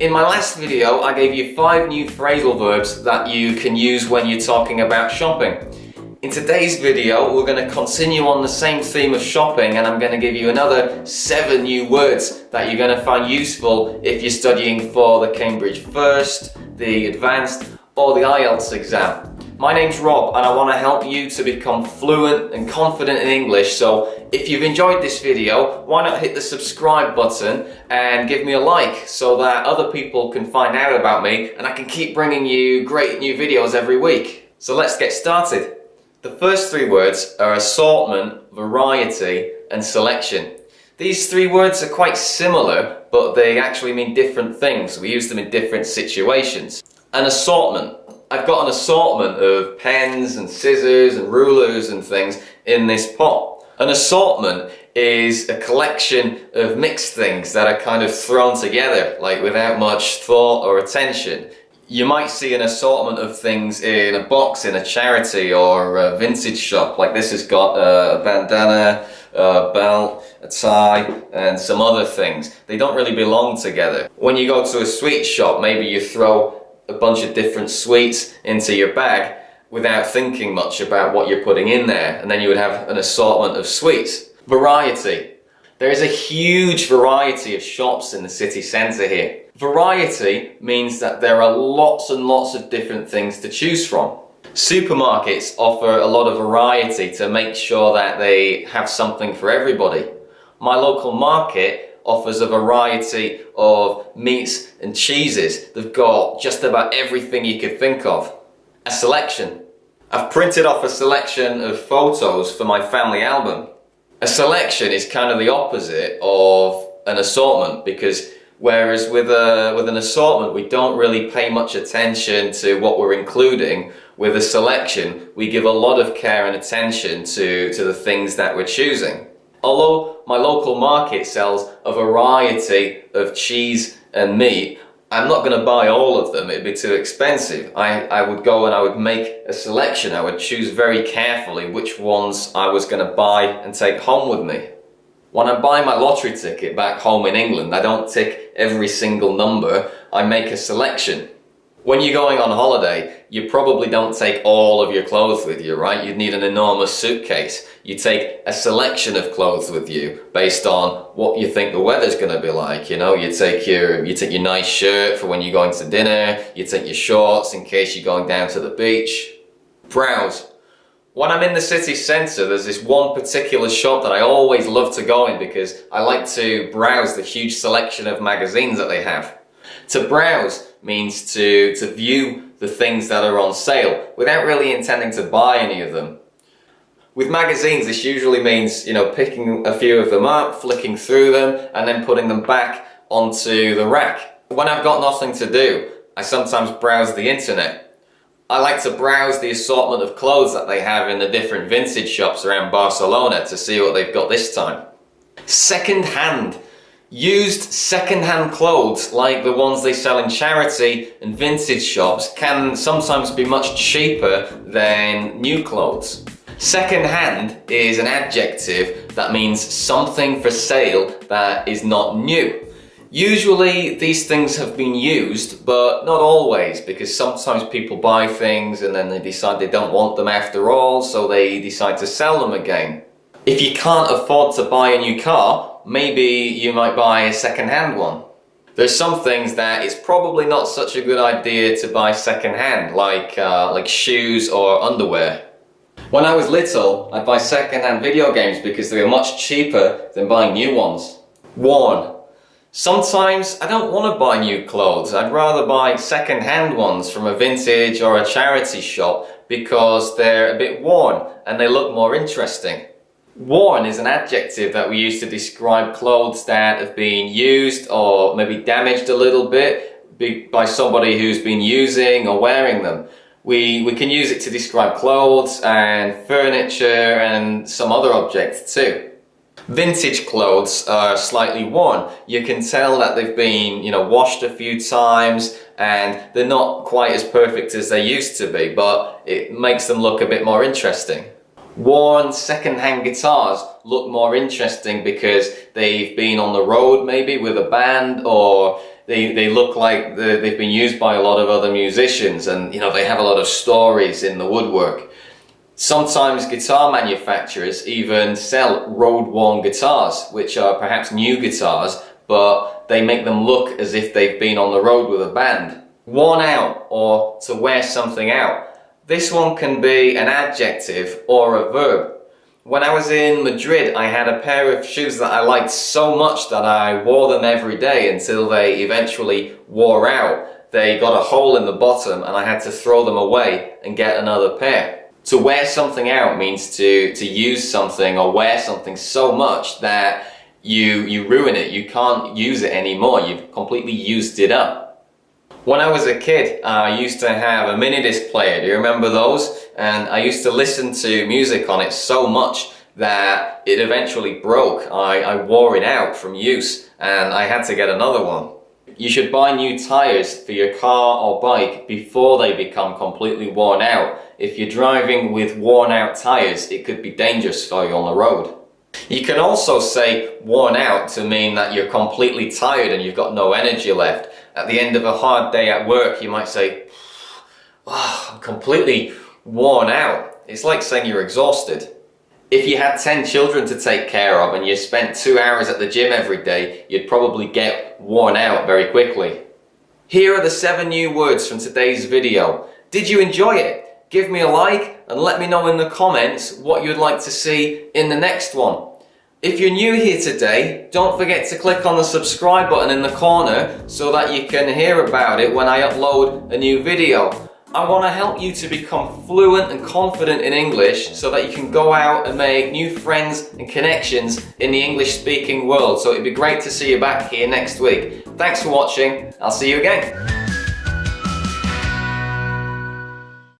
In my last video, I gave you 5 new phrasal verbs that you can use when you're talking about shopping. In today's video, we're going to continue on the same theme of shopping, and I'm going to give you another 7 new words that you're going to find useful if you're studying for the Cambridge First, the Advanced, or the IELTS exam. My name's Rob, and I want to help you to become fluent and confident in English. So if you've enjoyed this video, why not hit the subscribe button and give me a like so that other people can find out about me and I can keep bringing you great new videos every week. So let's get started. The first 3 words are assortment, variety, and selection. These 3 words are quite similar, but they actually mean different things. We use them in different situations. An assortment. I've got an assortment of pens and scissors and rulers and things in this pot. An assortment is a collection of mixed things that are kind of thrown together, like without much thought or attention. You might see an assortment of things in a box in a charity or a vintage shop, like this has got a bandana, a belt, a tie, and some other things. They don't really belong together. When you go to a sweet shop, maybe you throw a bunch of different sweets into your bag without thinking much about what you're putting in there, and then you would have an assortment of sweets. Variety. There is a huge variety of shops in the city centre here. Variety means that there are lots and lots of different things to choose from. Supermarkets offer a lot of variety to make sure that they have something for everybody. My local market offers a variety of meats and cheeses. They've got just about everything you could think of. A selection. I've printed off a selection of photos for my family album. A selection is kind of the opposite of an assortment, because whereas with an assortment we don't really pay much attention to what we're including, with a selection we give a lot of care and attention to the things that we're choosing. Although my local market sells a variety of cheese and meat, I'm not going to buy all of them, it'd be too expensive. I would go and I would make a selection. I would choose very carefully which ones I was going to buy and take home with me. When I buy my lottery ticket back home in England, I don't tick every single number, I make a selection. When you're going on holiday, you probably don't take all of your clothes with you, right? You'd need an enormous suitcase. You take a selection of clothes with you based on what you think the weather's going to be like. You know, you take your nice shirt for when you're going to dinner. You take your shorts in case you're going down to the beach. Browse. When I'm in the city centre, there's this one particular shop that I always love to go in because I like to browse the huge selection of magazines that they have. To browse means to view the things that are on sale without really intending to buy any of them. With magazines, this usually means, you know, picking a few of them up, flicking through them, and then putting them back onto the rack. When I've got nothing to do, I sometimes browse the internet. I like to browse the assortment of clothes that they have in the different vintage shops around Barcelona to see what they've got this time. Second-hand. Used second-hand clothes, like the ones they sell in charity and vintage shops, can sometimes be much cheaper than new clothes. Second-hand is an adjective that means something for sale that is not new. Usually these things have been used, but not always, because sometimes people buy things and then they decide they don't want them after all, so they decide to sell them again. If you can't afford to buy a new car, maybe you might buy a second-hand one. There's some things that it's probably not such a good idea to buy second-hand, like shoes or underwear. When I was little, I'd buy second-hand video games because they were much cheaper than buying new ones. Worn. Sometimes I don't want to buy new clothes. I'd rather buy second-hand ones from a vintage or a charity shop because they're a bit worn and they look more interesting. Worn is an adjective that we use to describe clothes that have been used or maybe damaged a little bit by somebody who's been using or wearing them. We can use it to describe clothes and furniture and some other objects too. Vintage clothes are slightly worn. You can tell that they've been, you know, washed a few times and they're not quite as perfect as they used to be, but it makes them look a bit more interesting. Worn second-hand guitars look more interesting because they've been on the road maybe with a band, or they look like they've been used by a lot of other musicians, and you know, they have a lot of stories in the woodwork. Sometimes guitar manufacturers even sell road-worn guitars, which are perhaps new guitars, but they make them look as if they've been on the road with a band. Worn out, or to wear something out. This one can be an adjective or a verb. When I was in Madrid, I had a pair of shoes that I liked so much that I wore them every day until they eventually wore out. They got a hole in the bottom and I had to throw them away and get another pair. To wear something out means to use something or wear something so much that you ruin it. You can't use it anymore. You've completely used it up. When I was a kid, I used to have a mini disc player. Do you remember those? And I used to listen to music on it so much that it eventually broke. I wore it out from use and I had to get another one. You should buy new tires for your car or bike before they become completely worn out. If you're driving with worn out tires, it could be dangerous for you on the road. You can also say worn out to mean that you're completely tired and you've got no energy left. At the end of a hard day at work, you might say, oh, I'm completely worn out. It's like saying you're exhausted. If you had 10 children to take care of and you spent 2 hours at the gym every day, you'd probably get worn out very quickly. Here are the 7 new words from today's video. Did you enjoy it? Give me a like and let me know in the comments what you'd like to see in the next one. If you're new here today, don't forget to click on the subscribe button in the corner so that you can hear about it when I upload a new video. I want to help you to become fluent and confident in English so that you can go out and make new friends and connections in the English speaking world. So it'd be great to see you back here next week. Thanks for watching. I'll see you again.